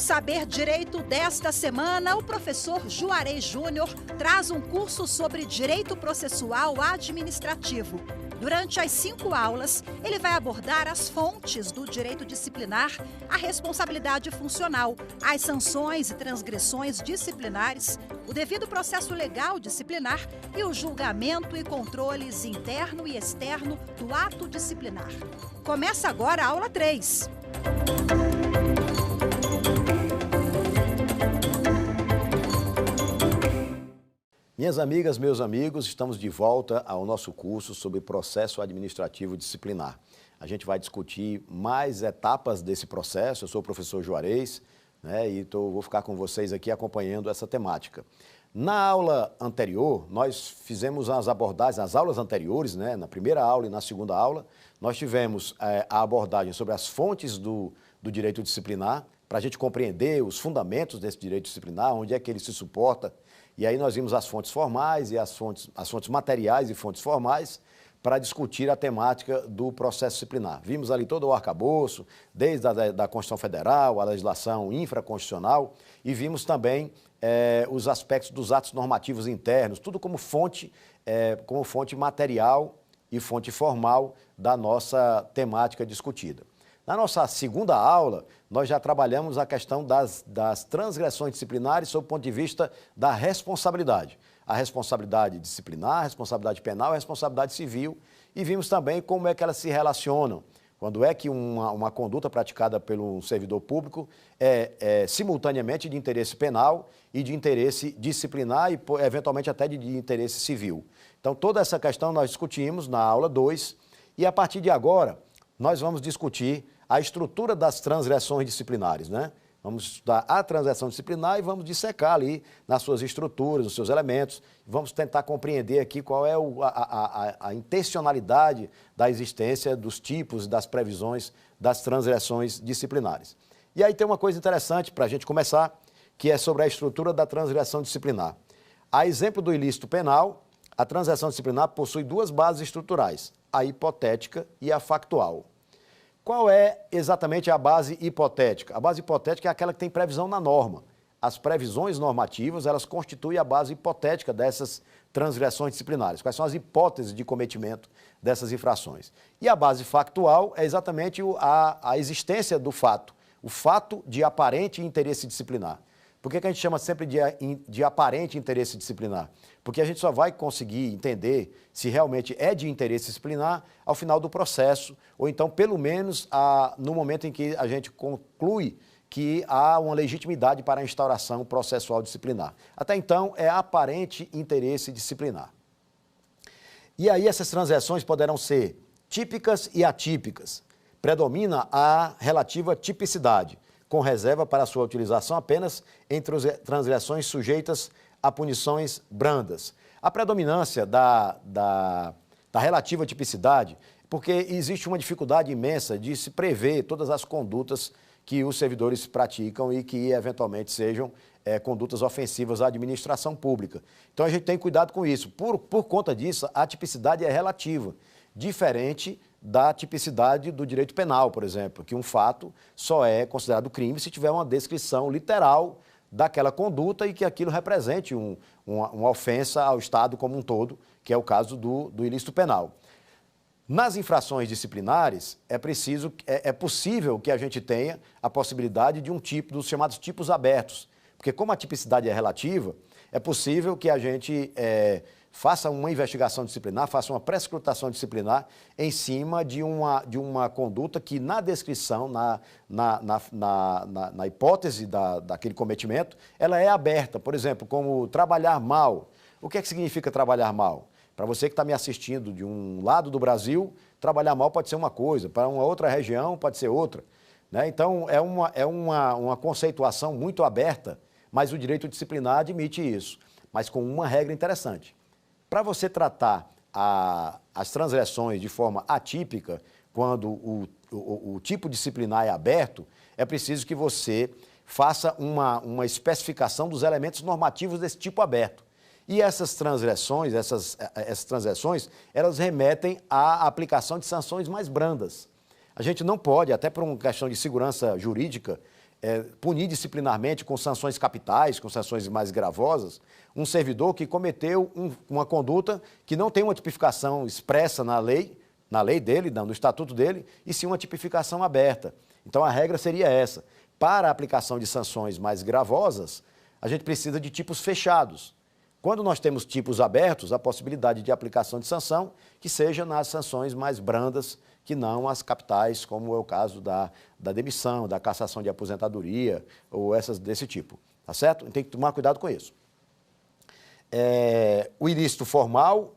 Saber Direito desta semana, o professor Juarez Júnior traz um curso sobre direito processual administrativo. Durante as 5 aulas, ele vai abordar as fontes do direito disciplinar, a responsabilidade funcional, as sanções e transgressões disciplinares, o devido processo legal disciplinar e o julgamento e controles interno e externo do ato disciplinar. Começa agora a aula 3. Minhas amigas, meus amigos, estamos de volta ao nosso curso sobre processo administrativo disciplinar. A gente vai discutir mais etapas desse processo. Eu sou o professor Juarez, e vou ficar com vocês aqui acompanhando essa temática. Na aula anterior, nós fizemos as abordagens, nas aulas anteriores, na primeira aula e na segunda aula, nós tivemos a abordagem sobre as fontes do direito disciplinar, para a gente compreender os fundamentos desse direito disciplinar, onde é que ele se suporta. E aí nós vimos as fontes formais e as fontes materiais e fontes formais para discutir a temática do processo disciplinar. Vimos ali todo o arcabouço, desde a Constituição Federal, a legislação infraconstitucional, e vimos também os aspectos dos atos normativos internos, tudo como fonte material e fonte formal da nossa temática discutida. Na nossa segunda aula, nós já trabalhamos a questão das transgressões disciplinares sob o ponto de vista da responsabilidade. A responsabilidade disciplinar, a responsabilidade penal, a responsabilidade civil, e vimos também como é que elas se relacionam. Quando é que uma conduta praticada pelo servidor público é simultaneamente de interesse penal e de interesse disciplinar e, eventualmente, até de interesse civil. Então, toda essa questão nós discutimos na aula 2, e a partir de agora, nós vamos discutir a estrutura das transgressões disciplinares, Vamos estudar a transgressão disciplinar e vamos dissecar ali nas suas estruturas, nos seus elementos. Vamos tentar compreender aqui qual é a intencionalidade da existência dos tipos e das previsões das transgressões disciplinares. E aí tem uma coisa interessante para a gente começar, que é sobre a estrutura da transgressão disciplinar. A exemplo do ilícito penal, a transgressão disciplinar possui 2 bases estruturais, a hipotética e a factual. Qual é exatamente a base hipotética? A base hipotética é aquela que tem previsão na norma. As previsões normativas, elas constituem a base hipotética dessas transgressões disciplinares. Quais são as hipóteses de cometimento dessas infrações? E a base factual é exatamente a existência do fato, o fato de aparente interesse disciplinar. Por que a gente chama sempre de aparente interesse disciplinar? Porque a gente só vai conseguir entender se realmente é de interesse disciplinar ao final do processo, ou então, pelo menos, no momento em que a gente conclui que há uma legitimidade para a instauração processual disciplinar. Até então, é aparente interesse disciplinar. E aí essas transgressões poderão ser típicas e atípicas. Predomina a relativa tipicidade, com reserva para sua utilização apenas em transgressões sujeitas a punições brandas. A predominância da relativa tipicidade, porque existe uma dificuldade imensa de se prever todas as condutas que os servidores praticam e que, eventualmente, sejam condutas ofensivas à administração pública. Então, a gente tem cuidado com isso. Por conta disso, a tipicidade é relativa, diferente da tipicidade do direito penal, por exemplo, que um fato só é considerado crime se tiver uma descrição literal daquela conduta e que aquilo represente uma ofensa ao Estado como um todo, que é o caso do ilícito penal. Nas infrações disciplinares, é possível que a gente tenha a possibilidade de dos chamados tipos abertos, porque como a tipicidade é relativa, é possível que a gente faça uma investigação disciplinar, faça uma prescrutação disciplinar em cima de uma conduta que, na descrição, na hipótese daquele cometimento, ela é aberta. Por exemplo, como trabalhar mal. O que é que significa trabalhar mal? Para você que está me assistindo de um lado do Brasil, trabalhar mal pode ser uma coisa, para uma outra região pode ser outra. Então, é uma conceituação muito aberta, mas o direito disciplinar admite isso, mas com uma regra interessante. Para você tratar as transgressões de forma atípica, quando o tipo disciplinar é aberto, é preciso que você faça uma especificação dos elementos normativos desse tipo aberto. E essas transgressões, elas remetem à aplicação de sanções mais brandas. A gente não pode, até por uma questão de segurança jurídica, punir disciplinarmente com sanções capitais, com sanções mais gravosas, um servidor que cometeu uma conduta que não tem uma tipificação expressa na lei dele, no estatuto dele, e sim uma tipificação aberta. Então a regra seria essa. Para a aplicação de sanções mais gravosas, a gente precisa de tipos fechados. Quando nós temos tipos abertos, a possibilidade de aplicação de sanção que seja nas sanções mais brandas, que não as capitais, como é o caso da demissão, da cassação de aposentadoria, ou essas desse tipo. Tá certo? Tem que tomar cuidado com isso. O ilícito formal,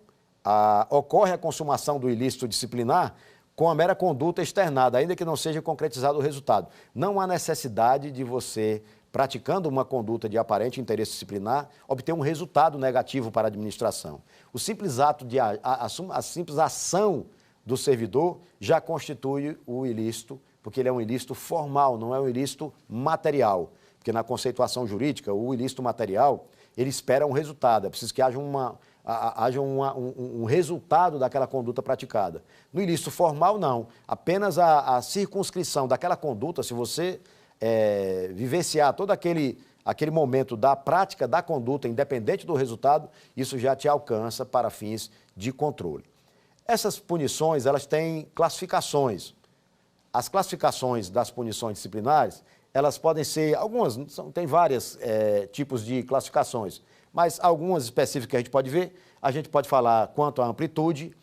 ocorre a consumação do ilícito disciplinar com a mera conduta externada, ainda que não seja concretizado o resultado. Não há necessidade de você, praticando uma conduta de aparente interesse disciplinar, obter um resultado negativo para a administração. O simples ato a simples ação do servidor já constitui o ilícito, porque ele é um ilícito formal, não é um ilícito material. Porque na conceituação jurídica, o ilícito material, ele espera um resultado, é preciso que haja um resultado daquela conduta praticada. No ilícito formal, não. Apenas a circunscrição daquela conduta, se você vivenciar todo aquele momento da prática da conduta, independente do resultado, isso já te alcança para fins de controle. Essas punições, elas têm classificações. As classificações das punições disciplinares, elas podem ser, algumas, tem vários tipos de classificações, mas algumas específicas que a gente pode falar quanto à amplitude,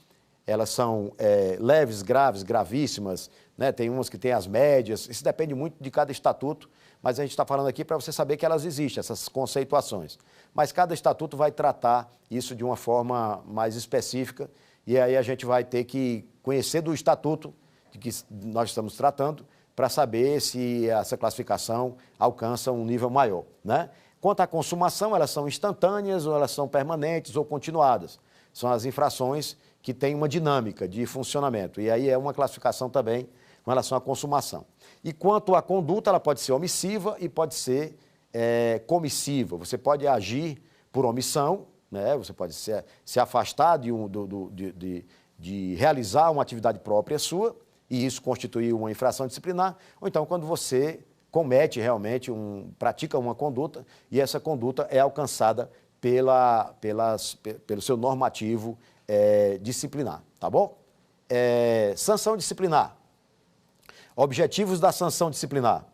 elas são leves, graves, gravíssimas, né? Tem umas que têm as médias, isso depende muito de cada estatuto, mas a gente está falando aqui para você saber que elas existem, essas conceituações. Mas cada estatuto vai tratar isso de uma forma mais específica, e aí a gente vai ter que conhecer do estatuto de que nós estamos tratando para saber se essa classificação alcança um nível maior, né? Quanto à consumação, elas são instantâneas ou elas são permanentes ou continuadas. São as infrações que têm uma dinâmica de funcionamento. E aí é uma classificação também com relação à consumação. E quanto à conduta, ela pode ser omissiva e pode ser comissiva. Você pode agir por omissão, né? Você pode se afastar de realizar uma atividade própria sua, e isso constitui uma infração disciplinar, ou então quando você comete realmente, pratica uma conduta, e essa conduta é alcançada pelo seu normativo disciplinar, tá bom? Sanção disciplinar. Objetivos da sanção disciplinar.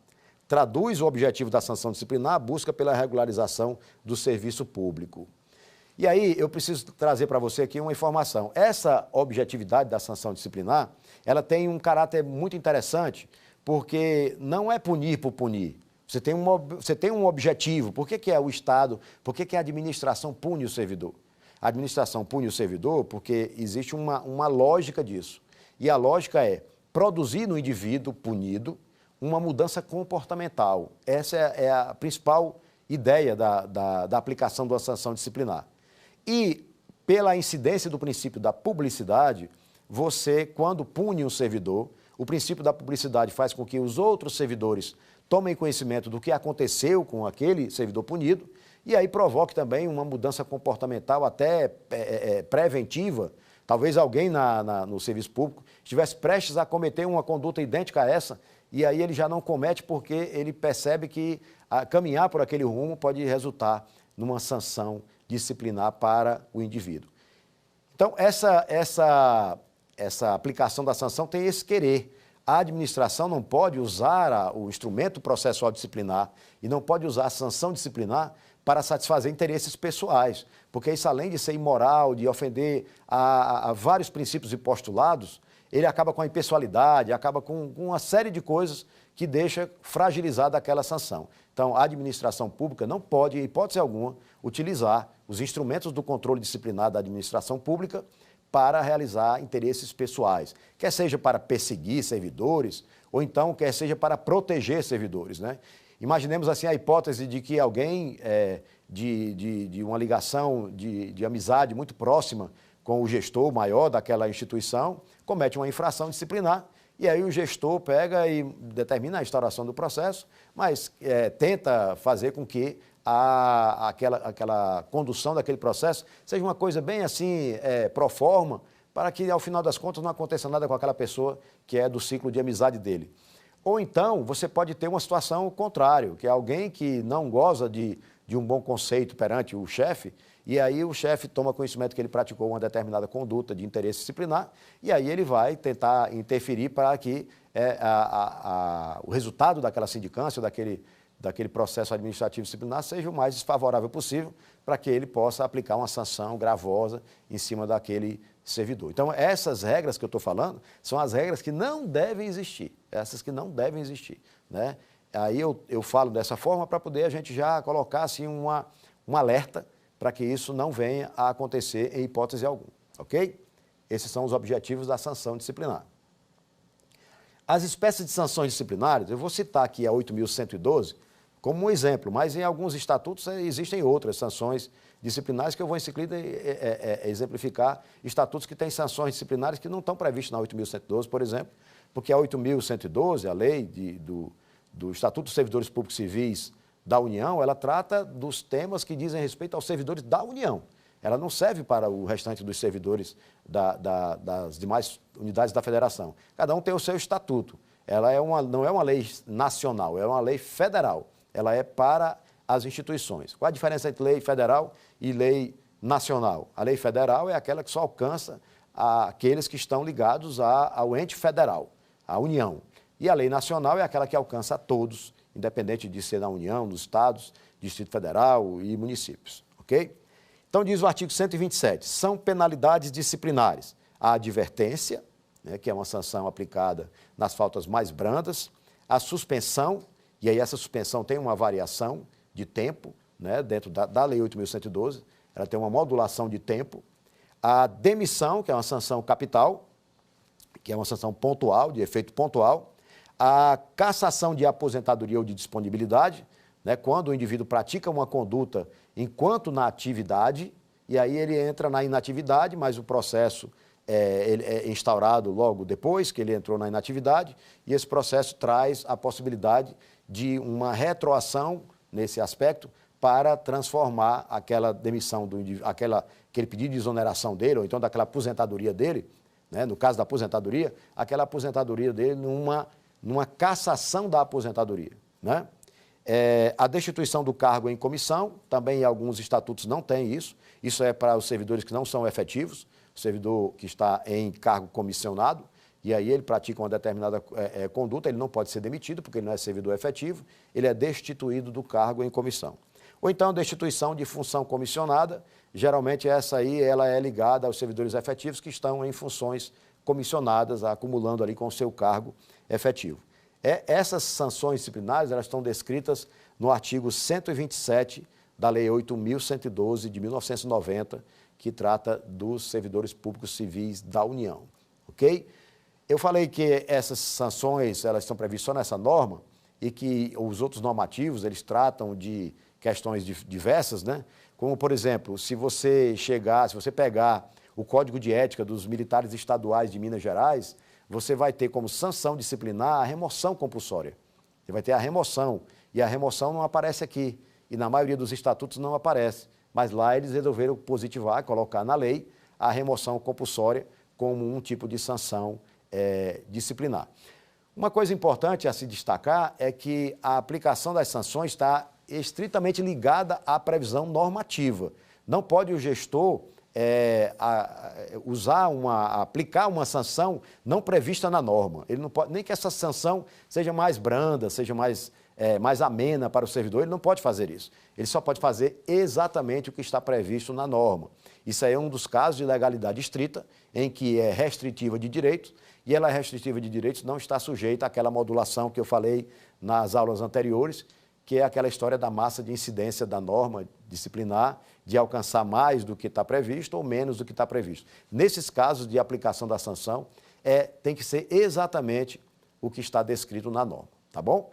Traduz o objetivo da sanção disciplinar à busca pela regularização do serviço público. E aí eu preciso trazer para você aqui uma informação. Essa objetividade da sanção disciplinar, ela tem um caráter muito interessante, porque não é punir por punir. Você tem um objetivo. Por que é o Estado, por que a administração pune o servidor? A administração pune o servidor porque existe uma lógica disso. E a lógica é produzir no indivíduo punido uma mudança comportamental. Essa é a principal ideia da aplicação da sanção disciplinar. E, pela incidência do princípio da publicidade, você, quando pune um servidor, o princípio da publicidade faz com que os outros servidores tomem conhecimento do que aconteceu com aquele servidor punido e aí provoque também uma mudança comportamental até preventiva. Talvez alguém no serviço público estivesse prestes a cometer uma conduta idêntica a essa e aí ele já não comete porque ele percebe que caminhar por aquele rumo pode resultar numa sanção disciplinar para o indivíduo. Então, essa aplicação da sanção tem esse querer. A administração não pode usar o instrumento processual disciplinar e não pode usar a sanção disciplinar para satisfazer interesses pessoais, porque isso, além de ser imoral, de ofender a vários princípios e postulados, ele acaba com a impessoalidade, acaba com uma série de coisas que deixa fragilizada aquela sanção. Então, a administração pública não pode, em hipótese alguma, utilizar os instrumentos do controle disciplinar da administração pública para realizar interesses pessoais, quer seja para perseguir servidores, ou então quer seja para proteger servidores, né? Imaginemos assim a hipótese de que alguém de uma ligação de amizade muito próxima com o gestor maior daquela instituição comete uma infração disciplinar e aí o gestor pega e determina a instauração do processo, mas tenta fazer com que aquela condução daquele processo seja uma coisa bem assim, pro forma, para que ao final das contas não aconteça nada com aquela pessoa que é do ciclo de amizade dele. Ou então, você pode ter uma situação contrária, que é alguém que não goza de um bom conceito perante o chefe, e aí o chefe toma conhecimento que ele praticou uma determinada conduta de interesse disciplinar, e aí ele vai tentar interferir para que o resultado daquela sindicância, daquele processo administrativo disciplinar seja o mais desfavorável possível para que ele possa aplicar uma sanção gravosa em cima daquele servidor. Então, essas regras que eu estou falando são as regras que não devem existir, essas que não devem existir, né? Aí eu falo dessa forma para poder a gente já colocar assim um alerta para que isso não venha a acontecer em hipótese alguma, ok? Esses são os objetivos da sanção disciplinar. As espécies de sanções disciplinares, eu vou citar aqui a 8.112 como um exemplo, mas em alguns estatutos existem outras sanções disciplinares que eu vou em seguida exemplificar estatutos que têm sanções disciplinares que não estão previstas na 8.112, por exemplo, porque a 8.112, a lei do Estatuto dos Servidores Públicos Civis da União, ela trata dos temas que dizem respeito aos servidores da União. Ela não serve para o restante dos servidores das demais unidades da federação. Cada um tem o seu estatuto. Ela não é uma lei nacional, é uma lei federal. Ela é para as instituições. Qual a diferença entre lei federal e lei nacional? A lei federal é aquela que só alcança aqueles que estão ligados ao ente federal, à União. E a lei nacional é aquela que alcança a todos, independente de ser da União, dos estados, Distrito Federal e municípios. Ok? Então, diz o artigo 127, são penalidades disciplinares a advertência, né, que é uma sanção aplicada nas faltas mais brandas, a suspensão, e aí essa suspensão tem uma variação de tempo, né, dentro da Lei 8.112, ela tem uma modulação de tempo, a demissão, que é uma sanção capital, que é uma sanção pontual, de efeito pontual, a cassação de aposentadoria ou de disponibilidade, né, quando o indivíduo pratica uma conduta enquanto na atividade, e aí ele entra na inatividade, mas o processo ele é instaurado logo depois que ele entrou na inatividade, e esse processo traz a possibilidade de uma retroação nesse aspecto para transformar aquela demissão do indivíduo, aquele pedido de exoneração dele, ou então daquela aposentadoria dele, né, no caso da aposentadoria, aquela aposentadoria dele numa cassação da aposentadoria, né? A destituição do cargo em comissão, também em alguns estatutos não tem isso. Isso é para os servidores que não são efetivos, o servidor que está em cargo comissionado, e aí ele pratica uma determinada conduta, ele não pode ser demitido, porque ele não é servidor efetivo, ele é destituído do cargo em comissão. Ou então, destituição de função comissionada, geralmente essa aí ela é ligada aos servidores efetivos que estão em funções comissionadas, acumulando ali com o seu cargo efetivo. Essas sanções disciplinares, elas estão descritas no artigo 127 da Lei 8.112 de 1990, que trata dos servidores públicos civis da União, ok? Eu falei que essas sanções, elas estão previstas só nessa norma e que os outros normativos, eles tratam de questões diversas, né? Como, por exemplo, se você pegar o Código de Ética dos Militares Estaduais de Minas Gerais, você vai ter como sanção disciplinar a remoção compulsória. Você vai ter a remoção, e a remoção não aparece aqui, e na maioria dos estatutos não aparece, mas lá eles resolveram positivar, colocar na lei a remoção compulsória como um tipo de sanção disciplinar. Uma coisa importante a se destacar é que a aplicação das sanções está estritamente ligada à previsão normativa. Não pode o gestor aplicar uma sanção não prevista na norma. Ele não pode, nem que essa sanção seja mais branda, seja mais amena para o servidor, ele não pode fazer isso. Ele só pode fazer exatamente o que está previsto na norma. Isso aí é um dos casos de legalidade estrita, em que é restritiva de direitos, e ela é restritiva de direitos, não está sujeita àquela modulação que eu falei nas aulas anteriores, que é aquela história da massa de incidência da norma disciplinar, de alcançar mais do que está previsto ou menos do que está previsto. Nesses casos de aplicação da sanção, tem que ser exatamente o que está descrito na norma, tá bom?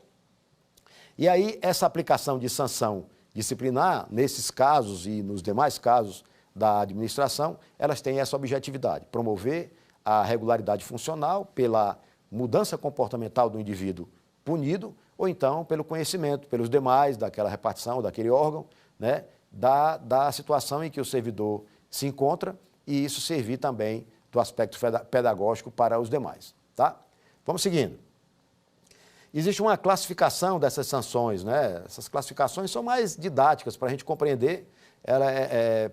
E aí, essa aplicação de sanção disciplinar, nesses casos e nos demais casos da administração, elas têm essa objetividade, promover a regularidade funcional pela mudança comportamental do indivíduo punido, ou então pelo conhecimento, pelos demais, daquela repartição, daquele órgão, né, da situação em que o servidor se encontra, e isso servir também do aspecto pedagógico para os demais. Tá? Vamos seguindo. existe uma classificação dessas sanções, né? Essas classificações são mais didáticas para a gente compreender,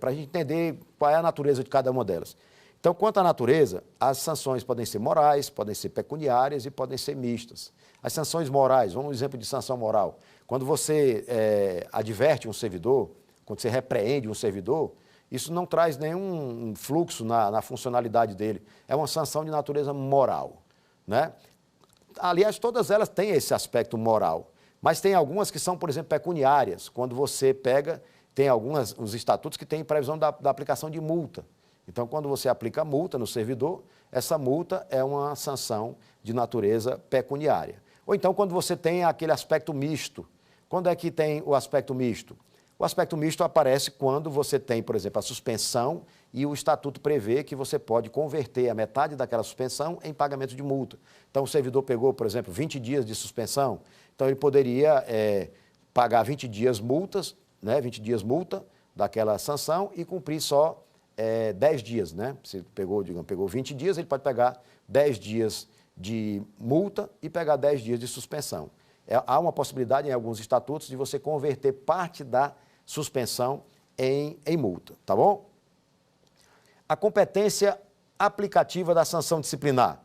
para a gente entender qual é a natureza de cada uma delas. Então, quanto à natureza, as sanções podem ser morais, podem ser pecuniárias e podem ser mistas. As sanções morais, vamos um exemplo de sanção moral. Quando você adverte um servidor, quando você repreende um servidor, isso não traz nenhum fluxo na funcionalidade dele. É uma sanção de natureza moral, né? Aliás, todas elas têm esse aspecto moral, mas tem algumas que são, por exemplo, pecuniárias. Quando você pega, tem os estatutos que têm previsão da aplicação de multa. Então, quando você aplica multa no servidor, essa multa é uma sanção de natureza pecuniária. Ou então, quando você tem aquele aspecto misto. Quando é que tem o aspecto misto? O aspecto misto aparece quando você tem, por exemplo, a suspensão e o estatuto prevê que você pode converter a metade daquela suspensão em pagamento de multa. Então, o servidor pegou, por exemplo, 20 dias de suspensão, então ele poderia pagar 20 dias multas, né, 20 dias multa daquela sanção e cumprir só 10 dias, né? Se pegou, digamos, pegou 20 dias, ele pode pegar 10 dias de multa e pegar 10 dias de suspensão. Há uma possibilidade em alguns estatutos de você converter parte da suspensão em multa, tá bom? A competência aplicativa da sanção disciplinar.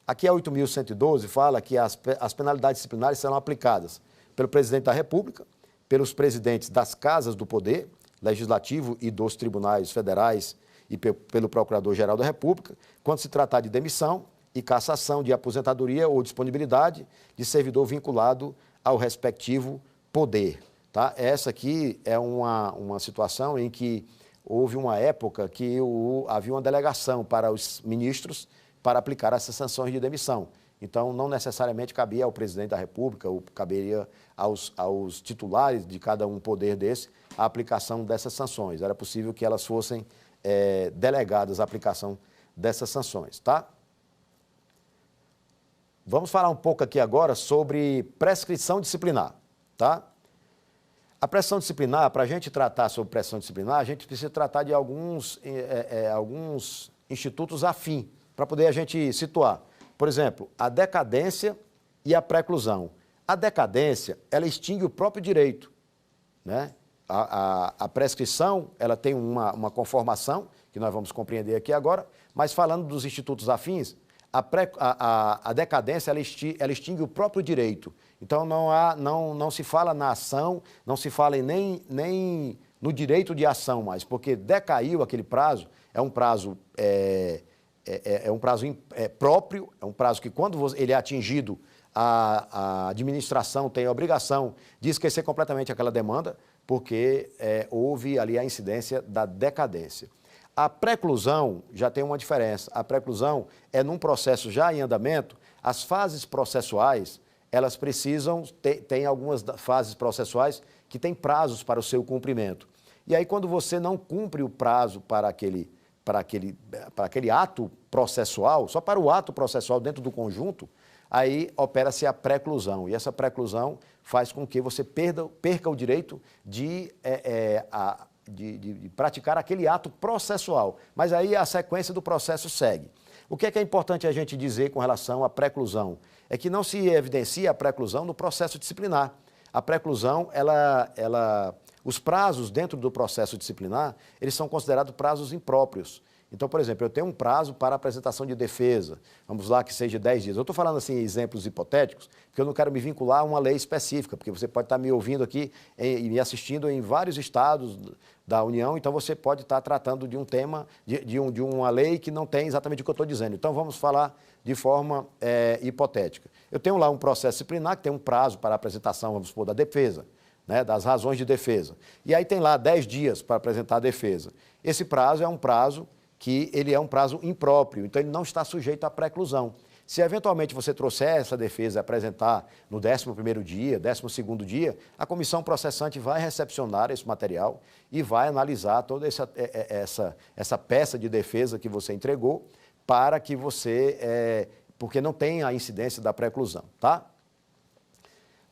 Aqui a 8.112 fala que as penalidades disciplinares serão aplicadas pelo presidente da República, pelos presidentes das casas do poder, legislativo e dos tribunais federais e pelo Procurador-Geral da República, quando se tratar de demissão e cassação de aposentadoria ou disponibilidade de servidor vinculado ao respectivo poder. Tá? Essa aqui é uma situação em que houve uma época que havia uma delegação para os ministros para aplicar essas sanções de demissão. Então, não necessariamente cabia ao presidente da República, ou caberia aos titulares de cada um poder desse a aplicação dessas sanções. Era possível que elas fossem delegadas à aplicação dessas sanções, tá? Vamos falar um pouco aqui agora sobre prescrição disciplinar, tá? A prescrição disciplinar, para a gente tratar sobre prescrição disciplinar, a gente precisa tratar de alguns institutos afim, para poder a gente situar. Por exemplo, a decadência e a preclusão. A decadência, ela extingue o próprio direito, né? A prescrição, ela tem uma conformação, que nós vamos compreender aqui agora, mas falando dos institutos afins, a decadência, ela extingue o próprio direito. Então, não se fala na ação, não se fala nem no direito de ação mais, porque decaiu aquele prazo, é um prazo próprio, é um prazo que, quando ele é atingido, a administração tem a obrigação de esquecer completamente aquela demanda, porque houve ali a incidência da decadência. A preclusão já tem uma diferença. A preclusão é num processo já em andamento, as fases processuais, elas precisam, tem algumas fases processuais que têm prazos para o seu cumprimento. E aí, quando você não cumpre o prazo para aquele ato processual, só para o ato processual dentro do conjunto, aí opera-se a preclusão. E essa preclusão faz com que você perca o direito de praticar aquele ato processual. Mas aí a sequência do processo segue. O que é importante a gente dizer com relação à preclusão? É que não se evidencia a preclusão no processo disciplinar. A preclusão, os prazos dentro do processo disciplinar, eles são considerados prazos impróprios. Então, por exemplo, eu tenho um prazo para apresentação de defesa, vamos lá, que seja 10 dias. Eu estou falando assim exemplos hipotéticos, porque eu não quero me vincular a uma lei específica, porque você pode estar me ouvindo aqui e me assistindo em vários estados da União, então você pode estar tratando de um tema, de uma lei que não tem exatamente o que eu estou dizendo. Então, vamos falar de forma hipotética. Eu tenho lá um processo disciplinar que tem um prazo para apresentação, vamos supor, da defesa, né, das razões de defesa. E aí tem lá 10 dias para apresentar a defesa. Esse prazo é um prazo que ele é um prazo impróprio, então ele não está sujeito à preclusão. Se eventualmente você trouxer essa defesa e apresentar no 11º dia, 12º dia, a comissão processante vai recepcionar esse material e vai analisar toda essa peça de defesa que você entregou para que você, porque não tem a incidência da preclusão, tá?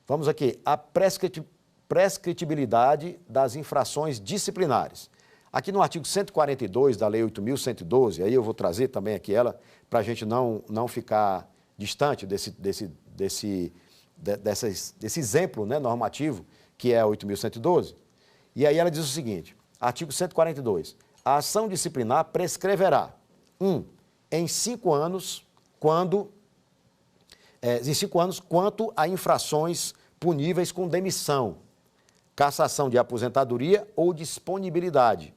Vamos aqui, a prescritibilidade das infrações disciplinares. Aqui no artigo 142 da Lei 8.112, aí eu vou trazer também aqui ela, para a gente não ficar distante desse exemplo, né, normativo, que é a 8.112. E aí ela diz o seguinte, artigo 142, a ação disciplinar prescreverá, em 5 anos, quanto a infrações puníveis com demissão, cassação de aposentadoria ou disponibilidade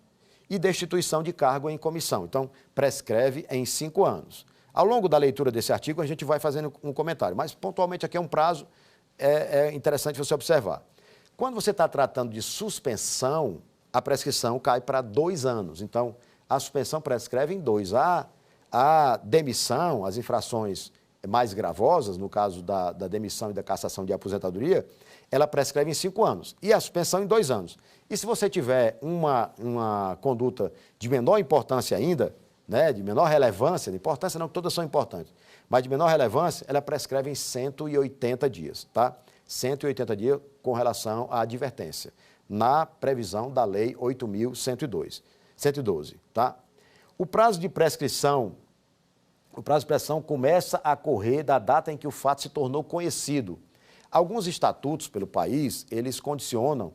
e destituição de cargo em comissão. Então, prescreve em 5 anos. Ao longo da leitura desse artigo, a gente vai fazendo um comentário, mas pontualmente aqui é um prazo, é interessante você observar. Quando você está tratando de suspensão, a prescrição cai para 2 anos. Então, a suspensão prescreve em 2. A demissão, as infrações mais gravosas, no caso da demissão e da cassação de aposentadoria, ela prescreve em 5 anos. E a suspensão em 2 anos. E se você tiver uma conduta de menor importância ainda, né, de menor relevância, de importância não, todas são importantes, mas de menor relevância, ela prescreve em 180 dias, tá? 180 dias com relação à advertência, na previsão da Lei 8.112, tá? O prazo de prescrição começa a correr da data em que o fato se tornou conhecido. Alguns estatutos pelo país, eles condicionam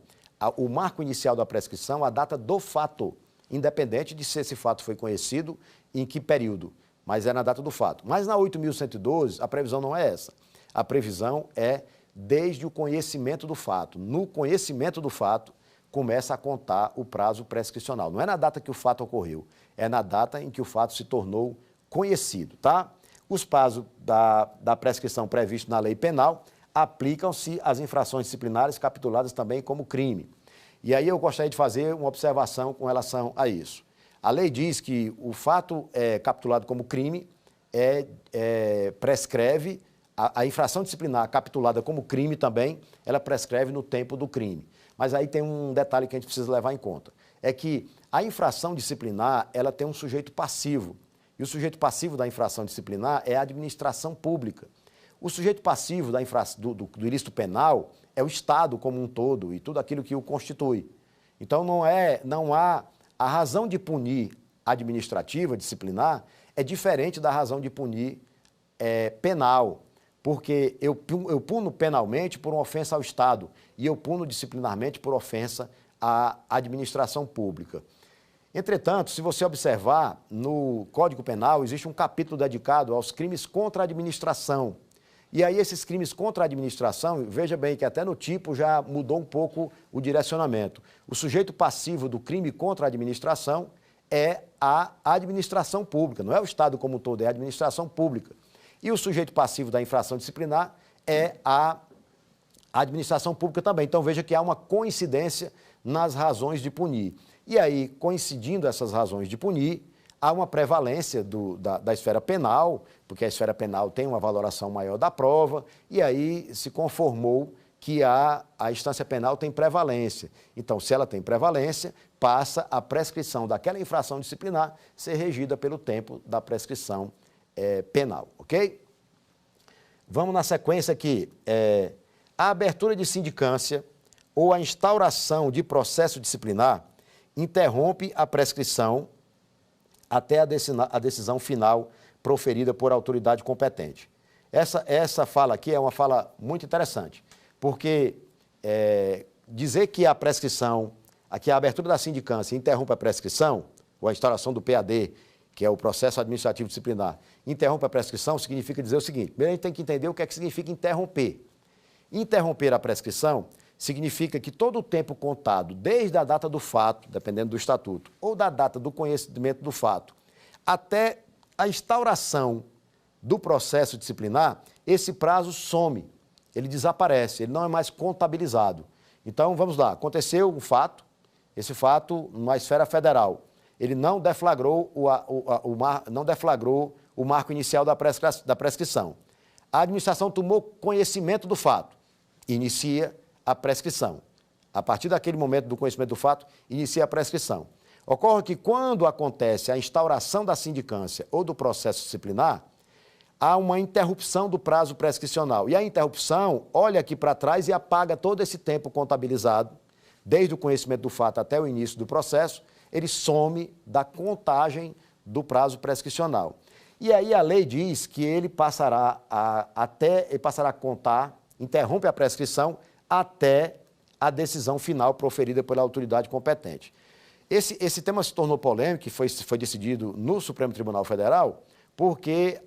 o marco inicial da prescrição à data do fato, independente de se esse fato foi conhecido em que período, mas é na data do fato. Mas na 8.112, a previsão não é essa. A previsão é desde o conhecimento do fato. No conhecimento do fato, começa a contar o prazo prescricional. Não é na data que o fato ocorreu, é na data em que o fato se tornou conhecido, tá? Os prazos da prescrição previstos na lei penal aplicam-se às infrações disciplinares capituladas também como crime. E aí eu gostaria de fazer uma observação com relação a isso. A lei diz que o fato capitulado como crime prescreve, a infração disciplinar capitulada como crime também, ela prescreve no tempo do crime. Mas aí tem um detalhe que a gente precisa levar em conta. É que a infração disciplinar, ela tem um sujeito passivo. E o sujeito passivo da infração disciplinar é a administração pública. O sujeito passivo do ilícito penal é o Estado como um todo e tudo aquilo que o constitui. Então, não há a razão de punir administrativa, disciplinar, é diferente da razão de punir penal, porque eu puno penalmente por uma ofensa ao Estado e eu puno disciplinarmente por ofensa à administração pública. Entretanto, se você observar, no Código Penal existe um capítulo dedicado aos crimes contra a administração. E aí esses crimes contra a administração, veja bem que até no tipo já mudou um pouco o direcionamento. O sujeito passivo do crime contra a administração é a administração pública, não é o Estado como um todo, é a administração pública. E o sujeito passivo da infração disciplinar é a administração pública também. Então veja que há uma coincidência nas razões de punir. E aí, coincidindo essas razões de punir, há uma prevalência da esfera penal, porque a esfera penal tem uma valoração maior da prova, e aí se conformou que a instância penal tem prevalência. Então, se ela tem prevalência, passa a prescrição daquela infração disciplinar ser regida pelo tempo da prescrição penal, ok? Vamos na sequência aqui. A abertura de sindicância ou a instauração de processo disciplinar interrompe a prescrição até a decisão final proferida por autoridade competente. Essa fala aqui é uma fala muito interessante, porque dizer que a prescrição, aqui a abertura da sindicância interrompe a prescrição, ou a instauração do PAD, que é o processo administrativo disciplinar, interrompe a prescrição, significa dizer o seguinte: primeiro a gente tem que entender o que é que significa interromper. Interromper a prescrição significa que todo o tempo contado, desde a data do fato, dependendo do estatuto, ou da data do conhecimento do fato, até a instauração do processo disciplinar, esse prazo some, ele desaparece, ele não é mais contabilizado. Então, vamos lá, aconteceu um fato, esse fato na esfera federal, ele não deflagrou o marco inicial da prescrição. A administração tomou conhecimento do fato, inicia a prescrição. A partir daquele momento do conhecimento do fato, inicia a prescrição. Ocorre que quando acontece a instauração da sindicância ou do processo disciplinar, há uma interrupção do prazo prescricional. E a interrupção olha aqui para trás e apaga todo esse tempo contabilizado, desde o conhecimento do fato até o início do processo, ele some da contagem do prazo prescricional. E aí a lei diz que ele passará a contar interrompe a prescrição até a decisão final proferida pela autoridade competente. Esse tema se tornou polêmico e foi decidido no Supremo Tribunal Federal, porque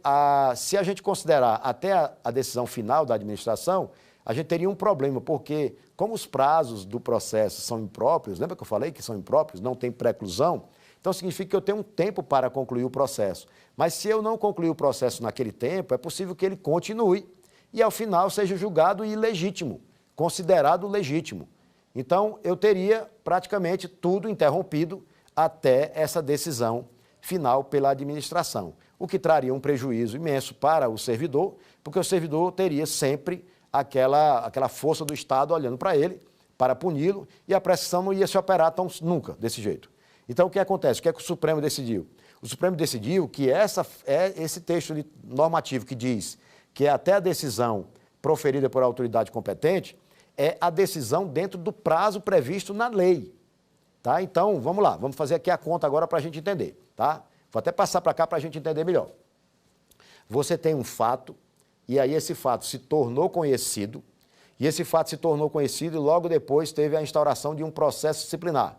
se a gente considerar até a decisão final da administração, a gente teria um problema, porque como os prazos do processo são impróprios, lembra que eu falei que são impróprios, não tem preclusão, então significa que eu tenho um tempo para concluir o processo. Mas se eu não concluir o processo naquele tempo, é possível que ele continue e ao final seja julgado ilegítimo, considerado legítimo. Então eu teria praticamente tudo interrompido até essa decisão final pela administração, o que traria um prejuízo imenso para o servidor, porque o servidor teria sempre aquela força do Estado olhando para ele, para puni-lo, e a prescrição não ia se operar nunca desse jeito. Então, o que acontece? O que é que o Supremo decidiu? O Supremo decidiu que esse texto normativo que diz que é até a decisão proferida por autoridade competente, é a decisão dentro do prazo previsto na lei. Tá? Então, vamos lá, vamos fazer aqui a conta agora para a gente entender. Tá? Vou até passar para cá para a gente entender melhor. Você tem um fato, e aí esse fato se tornou conhecido, e esse fato se tornou conhecido e logo depois teve a instauração de um processo disciplinar.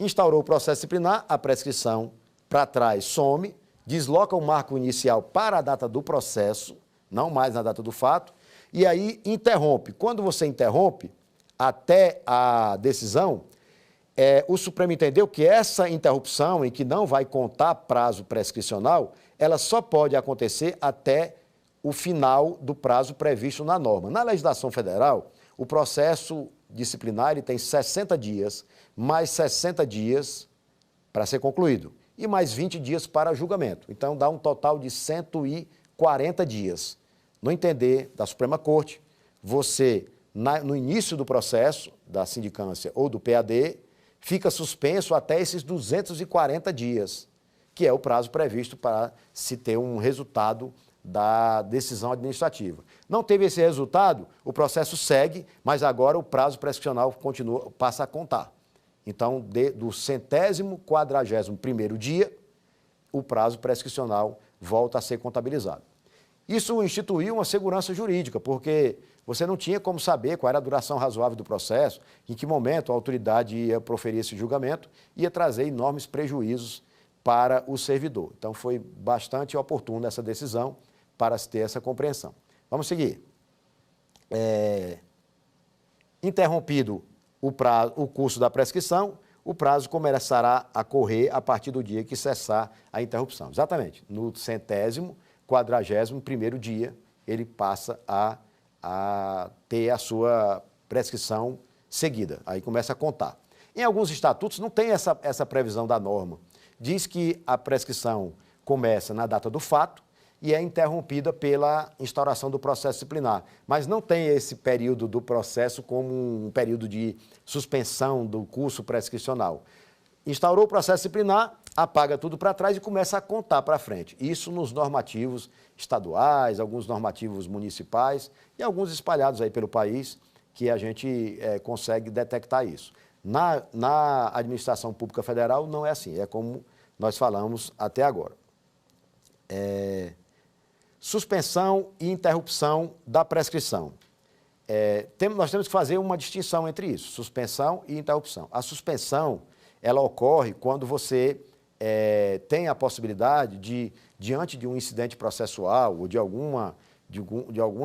Instaurou o processo disciplinar, a prescrição para trás some, desloca o marco inicial para a data do processo, não mais na data do fato, e aí interrompe. Quando você interrompe, até a decisão, o Supremo entendeu que essa interrupção, em que não vai contar prazo prescricional, ela só pode acontecer até o final do prazo previsto na norma. Na legislação federal, o processo disciplinar ele tem 60 dias, mais 60 dias para ser concluído, e mais 20 dias para julgamento. Então, dá um total de 140 dias. No entender da Suprema Corte, você, no início do processo da sindicância ou do PAD, fica suspenso até esses 240 dias, que é o prazo previsto para se ter um resultado da decisão administrativa. Não teve esse resultado, o processo segue, mas agora o prazo prescricional passa a contar. Então, do 141º dia, o prazo prescricional volta a ser contabilizado. Isso instituiu uma segurança jurídica, porque você não tinha como saber qual era a duração razoável do processo, em que momento a autoridade ia proferir esse julgamento, ia trazer enormes prejuízos para o servidor. Então, foi bastante oportuna essa decisão para se ter essa compreensão. Vamos seguir. Interrompido o curso da prescrição, o prazo começará a correr a partir do dia que cessar a interrupção. Exatamente, no 141º dia, ele passa a ter a sua prescrição seguida, aí começa a contar. Em alguns estatutos não tem essa previsão da norma. Diz que a prescrição começa na data do fato e é interrompida pela instauração do processo disciplinar, mas não tem esse período do processo como um período de suspensão do curso prescricional. Instaurou o processo disciplinar, apaga tudo para trás e começa a contar para frente. Isso nos normativos estaduais, alguns normativos municipais e alguns espalhados aí pelo país, que a gente consegue detectar isso. Na administração pública federal não é assim, é como nós falamos até agora. Suspensão e interrupção da prescrição. Nós temos que fazer uma distinção entre isso, suspensão e interrupção. A suspensão, ela ocorre quando você tem a possibilidade de, diante de um incidente processual ou de alguma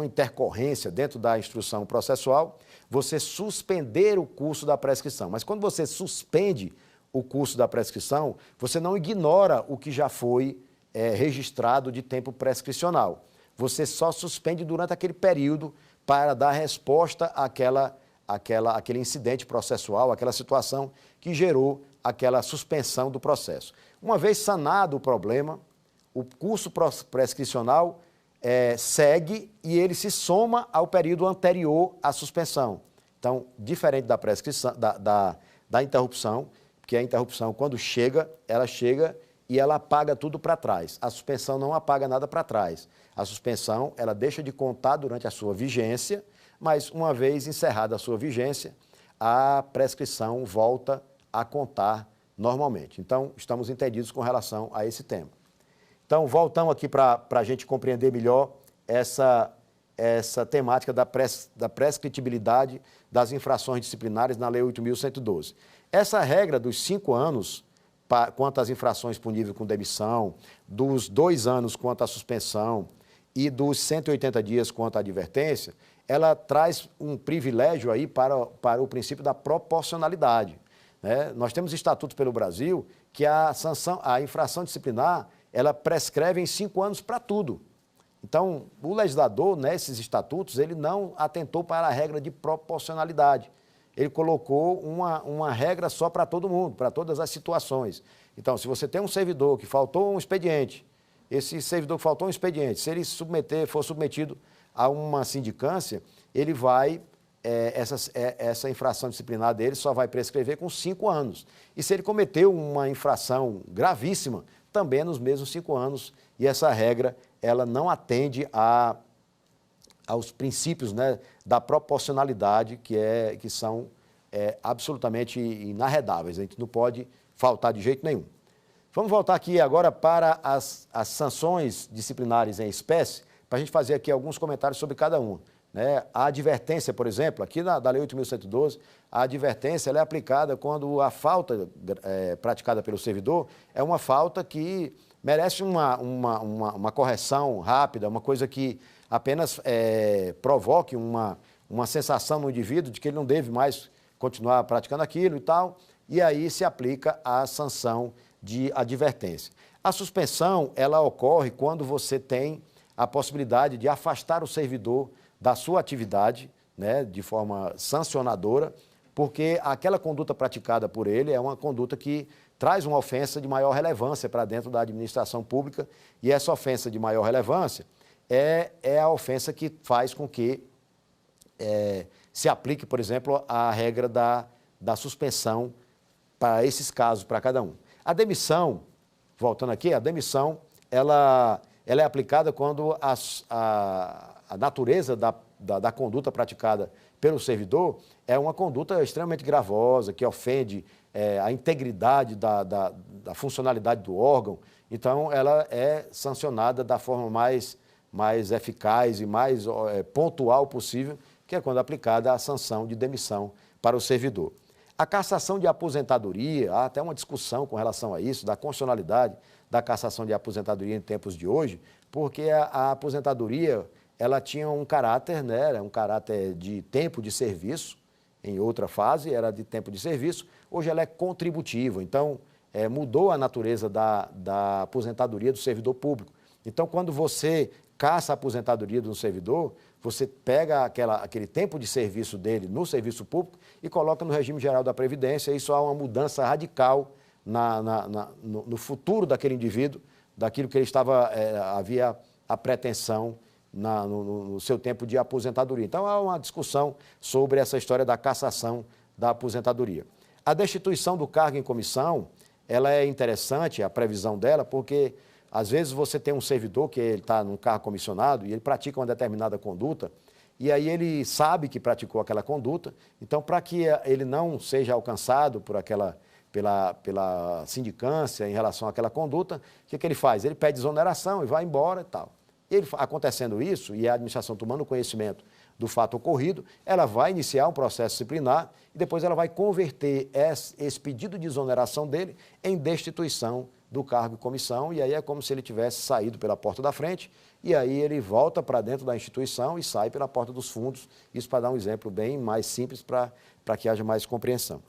intercorrência dentro da instrução processual, você suspender o curso da prescrição. Mas quando você suspende o curso da prescrição, você não ignora o que já foi registrado de tempo prescricional. Você só suspende durante aquele período para dar resposta àquele incidente processual, àquela situação que gerou aquela suspensão do processo. Uma vez sanado o problema, o curso prescricional segue e ele se soma ao período anterior à suspensão. Então, diferente da prescrição, da interrupção, porque a interrupção, quando chega, ela chega e ela apaga tudo para trás. A suspensão não apaga nada para trás. A suspensão, ela deixa de contar durante a sua vigência, mas uma vez encerrada a sua vigência, a prescrição volta a contar normalmente. Então, estamos entendidos com relação a esse tema. Então, voltamos aqui para a gente compreender melhor essa temática da prescritibilidade das infrações disciplinares na Lei 8.112. Essa regra dos 5 anos quanto às infrações puníveis com demissão, dos 2 anos quanto à suspensão e dos 180 dias quanto à advertência, ela traz um privilégio aí para o princípio da proporcionalidade, né? Nós temos estatutos pelo Brasil que a infração disciplinar, ela prescreve em 5 anos para tudo. Então, o legislador, nesses estatutos, ele não atentou para a regra de proporcionalidade. Ele colocou uma regra só para todo mundo, para todas as situações. Então, se você tem um servidor que faltou um expediente, esse servidor que faltou um expediente, se ele for submetido a uma sindicância, ele vai, essa infração disciplinar dele só vai prescrever com 5 anos. E se ele cometeu uma infração gravíssima, também é nos mesmos 5 anos, e essa regra ela não atende aos princípios, né, da proporcionalidade, que são absolutamente inarredáveis. A gente não pode faltar de jeito nenhum. Vamos voltar aqui agora para as sanções disciplinares em espécie, para a gente fazer aqui alguns comentários sobre cada uma, né? A advertência, por exemplo, aqui da Lei 8.112, a advertência ela é aplicada quando a falta praticada pelo servidor é uma falta que merece uma correção rápida, uma coisa que apenas provoque uma sensação no indivíduo de que ele não deve mais continuar praticando aquilo e tal, e aí se aplica a sanção de advertência. A suspensão, ela ocorre quando você tem a possibilidade de afastar o servidor da sua atividade, né, de forma sancionadora, porque aquela conduta praticada por ele é uma conduta que traz uma ofensa de maior relevância para dentro da administração pública, e essa ofensa de maior relevância é a ofensa que faz com que se aplique, por exemplo, a regra da suspensão para esses casos, para cada um. A demissão, voltando aqui, a demissão, ela é aplicada quando a natureza da conduta praticada pelo servidor é uma conduta extremamente gravosa, que ofende a integridade da funcionalidade do órgão. Então, ela é sancionada da forma mais eficaz e mais pontual possível, que é quando aplicada a sanção de demissão para o servidor. A cassação de aposentadoria, há até uma discussão com relação a isso, da constitucionalidade da cassação de aposentadoria em tempos de hoje, porque a aposentadoria ela tinha um caráter, né, era um caráter de tempo de serviço, em outra fase era de tempo de serviço, hoje ela é contributiva, então mudou a natureza da aposentadoria do servidor público. Então, quando você caça a aposentadoria de um servidor, você pega aquele tempo de serviço dele no serviço público e coloca no regime geral da Previdência. Isso há uma mudança radical no futuro daquele indivíduo, daquilo que ele havia a pretensão no seu tempo de aposentadoria. Então, há uma discussão sobre essa história da cassação da aposentadoria. A destituição do cargo em comissão, ela é interessante, a previsão dela, porque às vezes você tem um servidor que ele está num cargo comissionado e ele pratica uma determinada conduta, e aí ele sabe que praticou aquela conduta, então para que ele não seja alcançado pela sindicância em relação àquela conduta, o que ele faz? Ele pede exoneração e vai embora e tal. Acontecendo isso, e a administração tomando conhecimento do fato ocorrido, ela vai iniciar um processo disciplinar e depois ela vai converter esse pedido de exoneração dele em destituição do cargo e comissão, e aí é como se ele tivesse saído pela porta da frente, e aí ele volta para dentro da instituição e sai pela porta dos fundos, isso para dar um exemplo bem mais simples para que haja mais compreensão.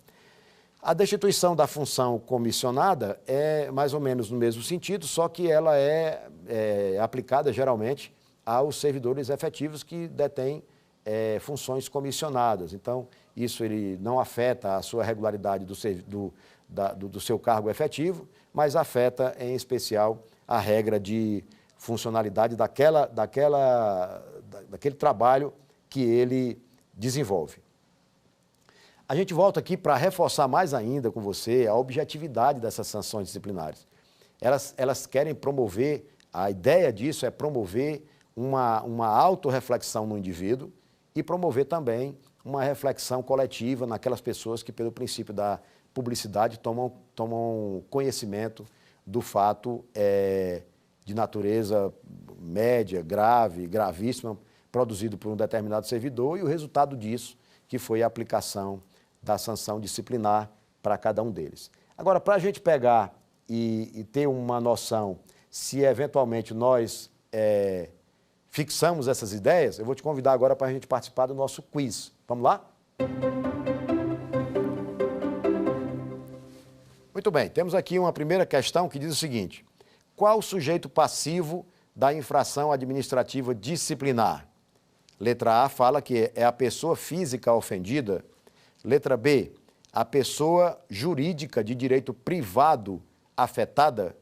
A destituição da função comissionada é mais ou menos no mesmo sentido, só que ela é aplicada geralmente aos servidores efetivos que detêm funções comissionadas. Então, isso ele não afeta a sua regularidade do seu cargo efetivo, mas afeta em especial a regra de funcionalidade daquele trabalho que ele desenvolve. A gente volta aqui para reforçar mais ainda com você a objetividade dessas sanções disciplinares. Elas querem promover, a ideia disso é promover uma autorreflexão no indivíduo e promover também uma reflexão coletiva naquelas pessoas que, pelo princípio da publicidade, tomam conhecimento do fato de natureza média, grave, gravíssima, produzido por um determinado servidor e o resultado disso, que foi a aplicação da sanção disciplinar para cada um deles. Agora, para a gente pegar e ter uma noção se eventualmente nós fixamos essas ideias, eu vou te convidar agora para a gente participar do nosso quiz. Vamos lá? Muito bem, temos aqui uma primeira questão que diz o seguinte: qual o sujeito passivo da infração administrativa disciplinar? Letra A fala que é a pessoa física ofendida. Letra B, a pessoa jurídica de direito privado afetada.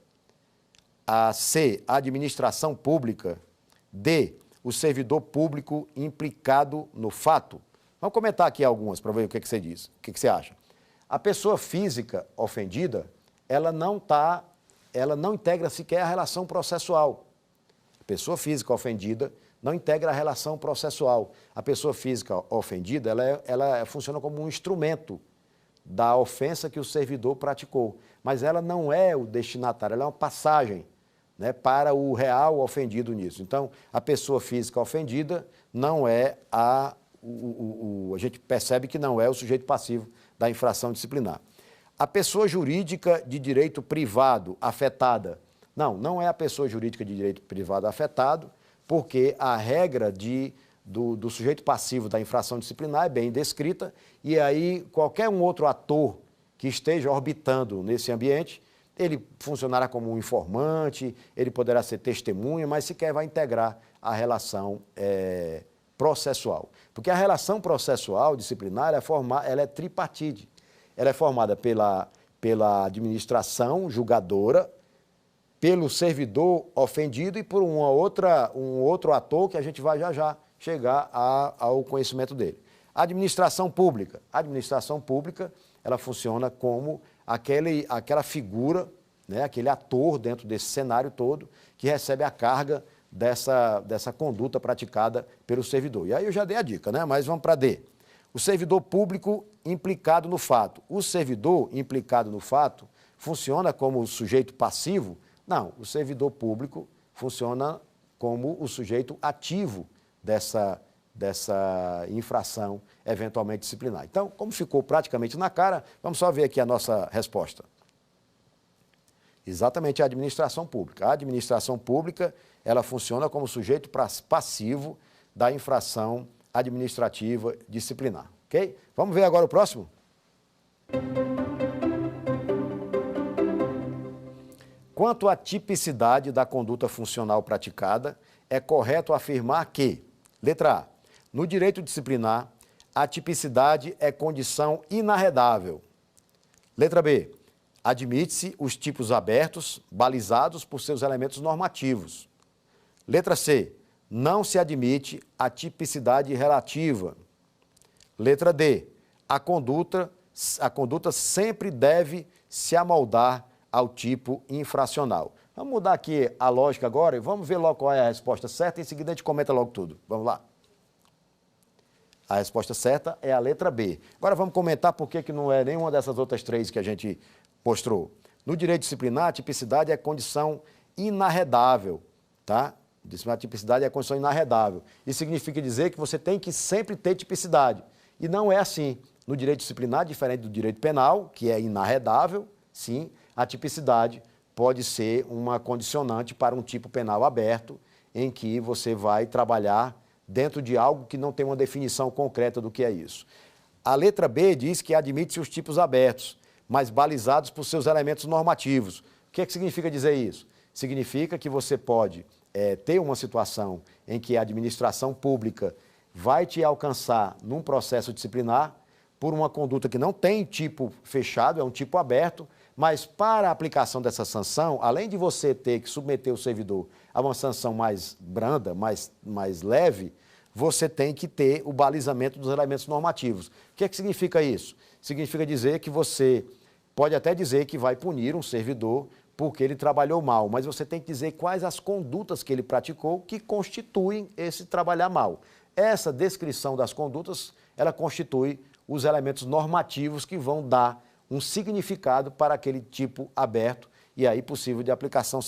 A C, a administração pública. D, o servidor público implicado no fato. Vamos comentar aqui algumas para ver o que você diz. O que você acha? A pessoa física ofendida, ela não integra sequer a relação processual. A pessoa física ofendida não integra a relação processual. A pessoa física ofendida, ela funciona como um instrumento da ofensa que o servidor praticou, mas ela não é o destinatário, ela é uma passagem, né, para o real ofendido nisso. Então, a pessoa física ofendida não é a gente percebe que não é o sujeito passivo da infração disciplinar. A pessoa jurídica de direito privado afetada, não é a pessoa jurídica de direito privado afetado, porque a regra do sujeito passivo da infração disciplinar é bem descrita, e aí qualquer um outro ator que esteja orbitando nesse ambiente, ele funcionará como um informante, ele poderá ser testemunha, mas sequer vai integrar a relação processual. Porque a relação processual disciplinar ela é tripartite. Ela é formada pela administração julgadora, pelo servidor ofendido e por um outro ator que a gente vai já chegar ao conhecimento dele. A administração pública. A administração pública, ela funciona como aquela figura, né, aquele ator dentro desse cenário todo que recebe a carga dessa conduta praticada pelo servidor. E aí eu já dei a dica, né? Mas vamos para D. O servidor público implicado no fato. O servidor implicado no fato funciona como o sujeito passivo? Não, o servidor público funciona como o sujeito ativo dessa infração eventualmente disciplinar. Então, como ficou praticamente na cara, vamos só ver aqui a nossa resposta. Exatamente a administração pública. A administração pública, ela funciona como sujeito passivo da infração administrativa disciplinar, ok? Vamos ver agora o próximo? Quanto à tipicidade da conduta funcional praticada, é correto afirmar que, letra A, no direito disciplinar, a tipicidade é condição inarredável. Letra B, admite-se os tipos abertos, balizados por seus elementos normativos. Letra C, não se admite a tipicidade relativa. Letra D, a conduta sempre deve se amoldar ao tipo infracional. Vamos mudar aqui a lógica agora e vamos ver logo qual é a resposta certa e em seguida a gente comenta logo tudo. Vamos lá. A resposta certa é a letra B. Agora vamos comentar por que não é nenhuma dessas outras três que a gente mostrou. No direito disciplinar, a tipicidade é condição inarredável, tá? A tipicidade é condição inarredável. Isso significa dizer que você tem que sempre ter tipicidade. E não é assim. No direito disciplinar, diferente do direito penal, que é inarredável, sim, a tipicidade pode ser uma condicionante para um tipo penal aberto, em que você vai trabalhar dentro de algo que não tem uma definição concreta do que é isso. A letra B diz que admite-se os tipos abertos, mas balizados por seus elementos normativos. O que é que significa dizer isso? Significa que você pode ter uma situação em que a administração pública vai te alcançar num processo disciplinar por uma conduta que não tem tipo fechado, é um tipo aberto, mas para a aplicação dessa sanção, além de você ter que submeter o servidor a uma sanção mais branda, mais leve, você tem que ter o balizamento dos elementos normativos. O que é que significa isso? Significa dizer que você pode até dizer que vai punir um servidor porque ele trabalhou mal, mas você tem que dizer quais as condutas que ele praticou que constituem esse trabalhar mal. Essa descrição das condutas, ela constitui os elementos normativos que vão dar um significado para aquele tipo aberto e aí possível de aplicação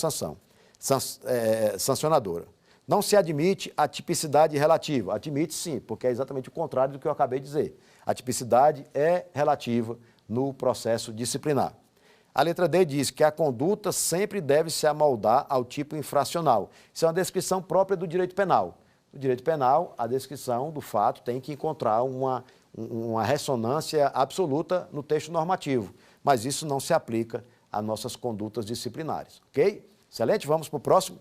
sancionadora. Não se admite a tipicidade relativa. Admite sim, porque é exatamente o contrário do que eu acabei de dizer. A tipicidade é relativa no processo disciplinar. A letra D diz que a conduta sempre deve se amoldar ao tipo infracional. Isso é uma descrição própria do direito penal. No direito penal, a descrição do fato tem que encontrar uma ressonância absoluta no texto normativo, mas isso não se aplica às nossas condutas disciplinares, ok? Excelente, vamos para o próximo.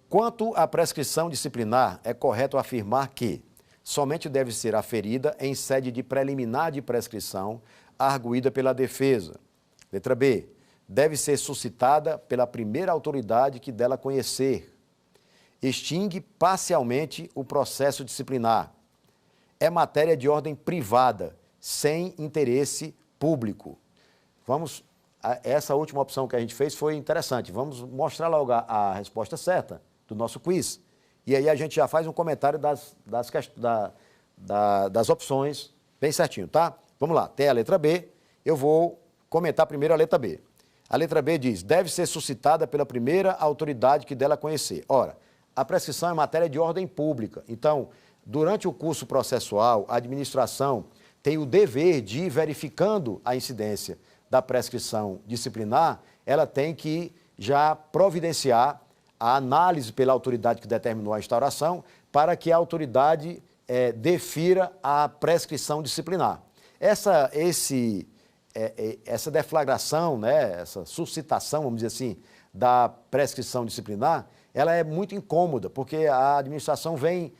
Quanto à prescrição disciplinar, é correto afirmar que somente deve ser aferida em sede de preliminar de prescrição, arguída pela defesa. Letra B. Deve ser suscitada pela primeira autoridade que dela conhecer. Extingue parcialmente o processo disciplinar. É matéria de ordem privada, sem interesse público. Essa última opção que a gente fez foi interessante. Vamos mostrar logo a resposta certa do nosso quiz. E aí a gente já faz um comentário das opções bem certinho, tá? Vamos lá, tem a letra B, eu vou comentar primeiro a letra B. A letra B diz, deve ser suscitada pela primeira autoridade que dela conhecer. Ora, a prescrição é matéria de ordem pública, então, durante o curso processual, a administração tem o dever de ir verificando a incidência da prescrição disciplinar, ela tem que já providenciar a análise pela autoridade que determinou a instauração para que a autoridade defira a prescrição disciplinar. Essa deflagração, né, essa suscitação, vamos dizer assim, da prescrição disciplinar, ela é muito incômoda, porque a administração vem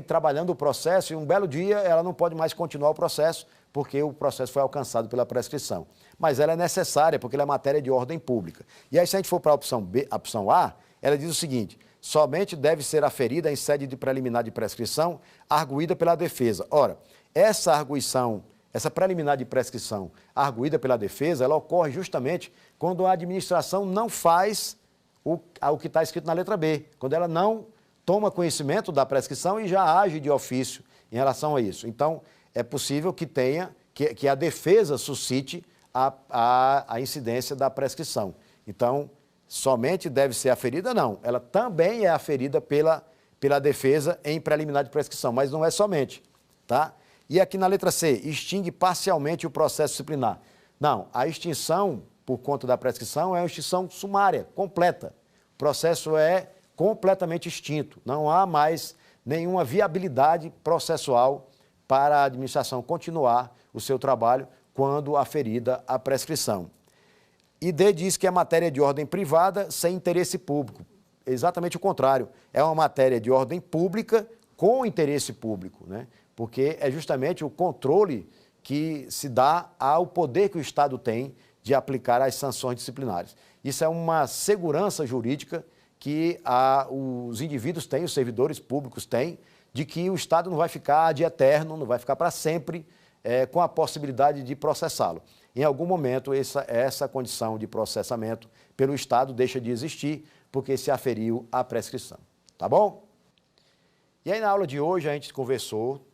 trabalhando o processo e um belo dia ela não pode mais continuar o processo, porque o processo foi alcançado pela prescrição. Mas ela é necessária, porque ela é matéria de ordem pública. E aí, se a gente for para a opção B, a opção A, ela diz o seguinte, somente deve ser aferida em sede de preliminar de prescrição, arguída pela defesa. Ora, essa arguição, essa preliminar de prescrição arguída pela defesa, ela ocorre justamente quando a administração não faz o que está escrito na letra B, quando ela não toma conhecimento da prescrição e já age de ofício em relação a isso. Então, é possível que a defesa suscite a incidência da prescrição. Então, somente deve ser aferida? Não. Ela também é aferida pela defesa em preliminar de prescrição, mas não é somente, tá? E aqui na letra C, extingue parcialmente o processo disciplinar. Não, a extinção por conta da prescrição é uma extinção sumária, completa. O processo é completamente extinto. Não há mais nenhuma viabilidade processual para a administração continuar o seu trabalho quando aferida a prescrição. E D diz que é matéria de ordem privada sem interesse público. Exatamente o contrário. É uma matéria de ordem pública com interesse público, né? Porque é justamente o controle que se dá ao poder que o Estado tem de aplicar as sanções disciplinares. Isso é uma segurança jurídica que os indivíduos têm, os servidores públicos têm, de que o Estado não vai ficar de eterno, não vai ficar para sempre com a possibilidade de processá-lo. Em algum momento, essa condição de processamento pelo Estado deixa de existir, porque se aferiu a prescrição. Tá bom? E aí, na aula de hoje, a gente conversou,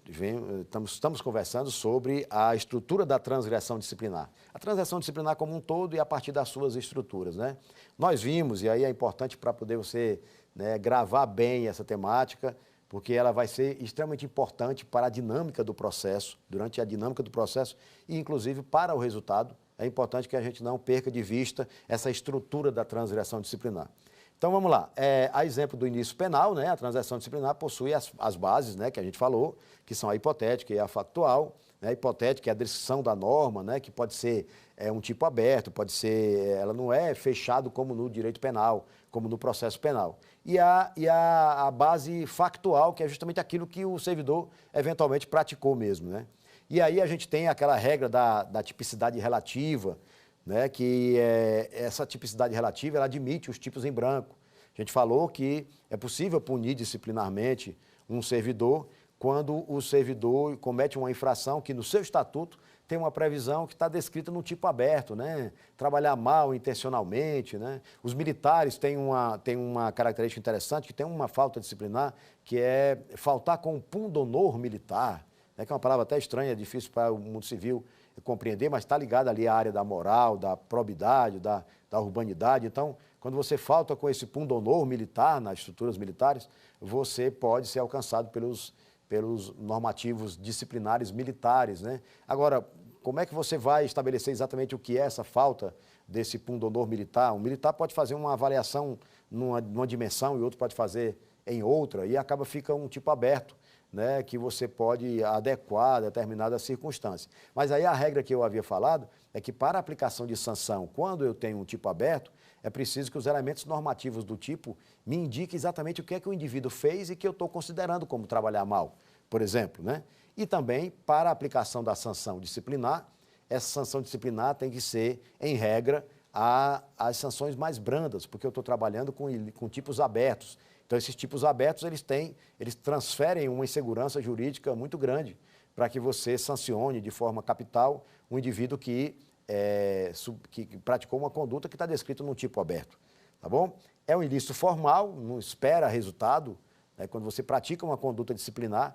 estamos conversando sobre a estrutura da transgressão disciplinar. A transgressão disciplinar como um todo e a partir das suas estruturas, né? Nós vimos, e aí é importante para poder você, né, gravar bem essa temática, porque ela vai ser extremamente importante para a dinâmica do processo, durante a dinâmica do processo e, inclusive, para o resultado. É importante que a gente não perca de vista essa estrutura da transgressão disciplinar. Então, vamos lá. A exemplo do início penal, né, a transgressão disciplinar possui as bases, né, que a gente falou, que são a hipotética e a factual. A hipotética é a descrição da norma, né, que pode ser um tipo aberto, pode ser, ela não é fechado como no direito penal, como no processo penal. E a base factual, que é justamente aquilo que o servidor eventualmente praticou mesmo, né? E aí a gente tem aquela regra da tipicidade relativa, né, que essa tipicidade relativa ela admite os tipos em branco. A gente falou que é possível punir disciplinarmente um servidor quando o servidor comete uma infração que no seu estatuto tem uma previsão que está descrita no tipo aberto, né? Trabalhar mal intencionalmente, né? Os militares têm uma característica interessante, que tem uma falta disciplinar, que é faltar com pundonor militar, né? Que é uma palavra até estranha, difícil para o mundo civil compreender, mas está ligado ali à área da moral, da probidade, da urbanidade. Então, quando você falta com esse pundonor militar nas estruturas militares, você pode ser alcançado pelos normativos disciplinares militares, né? Agora, como é que você vai estabelecer exatamente o que é essa falta desse pundonor militar? Um militar pode fazer uma avaliação numa dimensão e outro pode fazer em outra, e fica um tipo aberto, né, que você pode adequar a determinada circunstância. Mas aí a regra que eu havia falado é que para a aplicação de sanção, quando eu tenho um tipo aberto, é preciso que os elementos normativos do tipo me indiquem exatamente o que é que o indivíduo fez e que eu estou considerando como trabalhar mal, por exemplo, né? E também, para a aplicação da sanção disciplinar, essa sanção disciplinar tem que ser, em regra, as sanções mais brandas, porque eu estou trabalhando com tipos abertos. Então, esses tipos abertos, eles transferem uma insegurança jurídica muito grande para que você sancione de forma capital um indivíduo que praticou uma conduta que está descrita num tipo aberto, tá bom? É um ilícito formal, não espera resultado, né? Quando você pratica uma conduta disciplinar,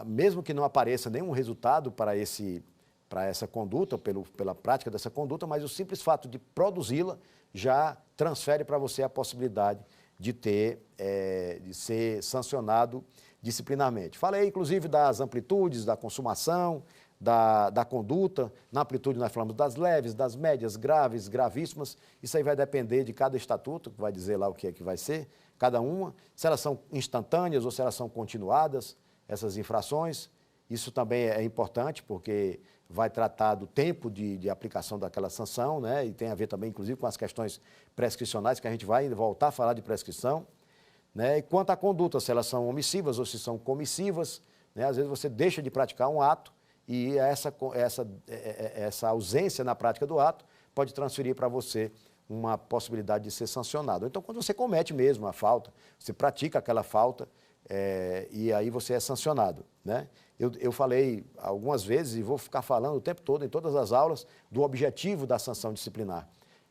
mesmo que não apareça nenhum resultado para essa conduta, pela prática dessa conduta, mas o simples fato de produzi-la já transfere para você a possibilidade de ser sancionado disciplinarmente. Falei, inclusive, das amplitudes, da consumação, da conduta. Na amplitude nós falamos das leves, das médias, graves, gravíssimas. Isso aí vai depender de cada estatuto, que vai dizer lá o que é que vai ser, cada uma. Se elas são instantâneas ou se elas são continuadas, essas infrações. Isso também é importante, porque vai tratar do tempo de aplicação daquela sanção, né? E tem a ver também, inclusive, com as questões prescricionais, que a gente vai voltar a falar de prescrição, né? E quanto à conduta, se elas são omissivas ou se são comissivas, né? Às vezes você deixa de praticar um ato e essa ausência na prática do ato pode transferir para você uma possibilidade de ser sancionado. Então, quando você comete mesmo a falta, você pratica aquela falta, e aí você é sancionado, né? Eu falei algumas vezes e vou ficar falando o tempo todo, em todas as aulas, do objetivo da sanção disciplinar.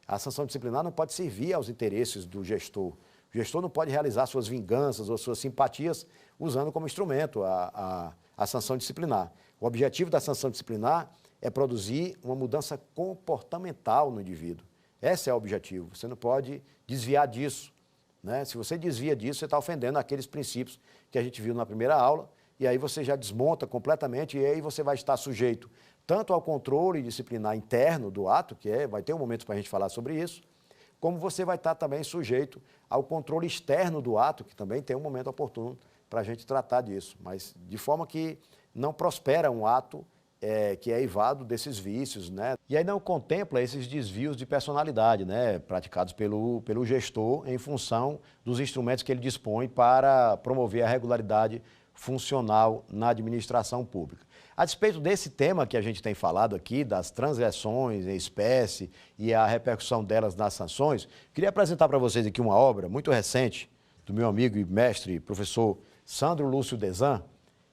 A sanção disciplinar não pode servir aos interesses do gestor. O gestor não pode realizar suas vinganças ou suas simpatias usando como instrumento a sanção disciplinar. O objetivo da sanção disciplinar é produzir uma mudança comportamental no indivíduo. Esse é o objetivo. Você não pode desviar disso, né? Se você desvia disso, você está ofendendo aqueles princípios que a gente viu na primeira aula, e aí você já desmonta completamente, e aí você vai estar sujeito tanto ao controle disciplinar interno do ato, vai ter um momento para a gente falar sobre isso, como você vai estar também sujeito ao controle externo do ato, que também tem um momento oportuno para a gente tratar disso, mas de forma que não prospera um ato que é eivado desses vícios, né? E aí não contempla esses desvios de personalidade, né, praticados pelo gestor em função dos instrumentos que ele dispõe para promover a regularidade funcional na administração pública. A despeito desse tema que a gente tem falado aqui, das transgressões em espécie e a repercussão delas nas sanções, queria apresentar para vocês aqui uma obra muito recente do meu amigo e mestre, professor Sandro Lúcio Desan,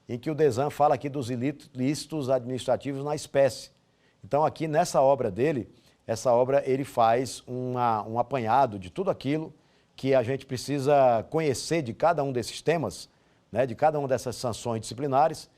em que o Desan fala aqui dos ilícitos administrativos na espécie. Então, aqui nessa obra dele, ele faz um apanhado de tudo aquilo que a gente precisa conhecer de cada um desses temas, né, de cada uma dessas sanções disciplinares,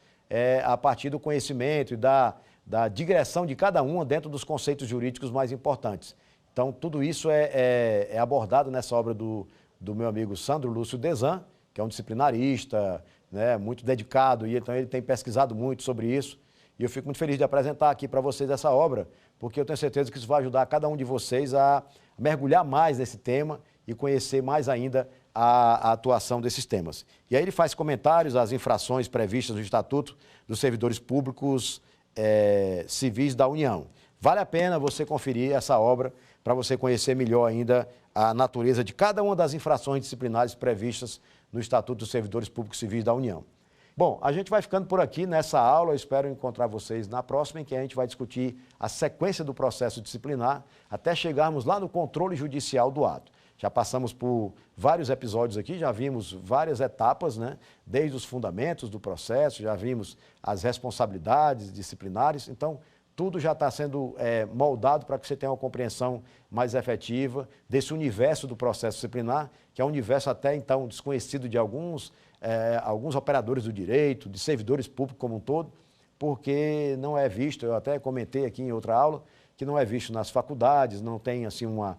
a partir do conhecimento e da digressão de cada uma dentro dos conceitos jurídicos mais importantes. Então, tudo isso é abordado nessa obra do meu amigo Sandro Lúcio Desan, que é um disciplinarista, né, muito dedicado, e então ele tem pesquisado muito sobre isso. E eu fico muito feliz de apresentar aqui para vocês essa obra, porque eu tenho certeza que isso vai ajudar cada um de vocês a mergulhar mais nesse tema e conhecer mais ainda a atuação desses temas. E aí ele faz comentários às infrações previstas no Estatuto dos Servidores Públicos Civis da União. Vale a pena você conferir essa obra para você conhecer melhor ainda a natureza de cada uma das infrações disciplinares previstas no Estatuto dos Servidores Públicos Civis da União. Bom, a gente vai ficando por aqui nessa aula, eu espero encontrar vocês na próxima, em que a gente vai discutir a sequência do processo disciplinar, até chegarmos lá no controle judicial do ato. Já passamos por vários episódios aqui, já vimos várias etapas, né? Desde os fundamentos do processo, já vimos as responsabilidades disciplinares, então tudo já está sendo moldado para que você tenha uma compreensão mais efetiva desse universo do processo disciplinar, que é um universo até então desconhecido de alguns operadores do direito, de servidores públicos como um todo, porque não é visto, eu até comentei aqui em outra aula, que não é visto nas faculdades, não tem assim uma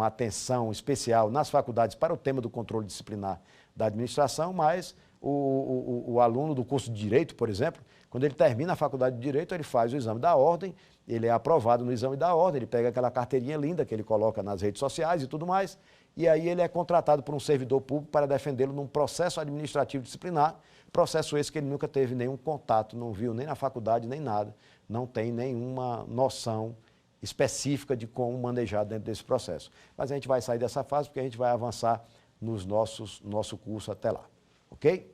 atenção especial nas faculdades para o tema do controle disciplinar da administração, mas o aluno do curso de Direito, por exemplo, quando ele termina a faculdade de Direito, ele faz o exame da ordem, ele é aprovado no exame da ordem, ele pega aquela carteirinha linda que ele coloca nas redes sociais e tudo mais, e aí ele é contratado por um servidor público para defendê-lo num processo administrativo disciplinar, processo esse que ele nunca teve nenhum contato, não viu nem na faculdade, nem nada, não tem nenhuma noção específica de como manejar dentro desse processo. Mas a gente vai sair dessa fase porque a gente vai avançar no nosso curso até lá, ok?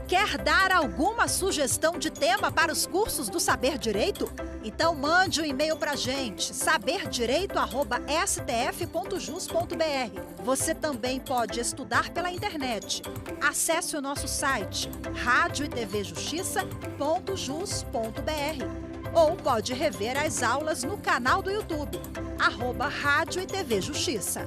Quer dar alguma sugestão de tema para os cursos do Saber Direito? Então mande um e-mail para a gente, saberdireito@stf.jus.br. Você também pode estudar pela internet. Acesse o nosso site radioetvjustiça.jus.br ou pode rever as aulas no canal do YouTube, @Rádio e TV Justiça.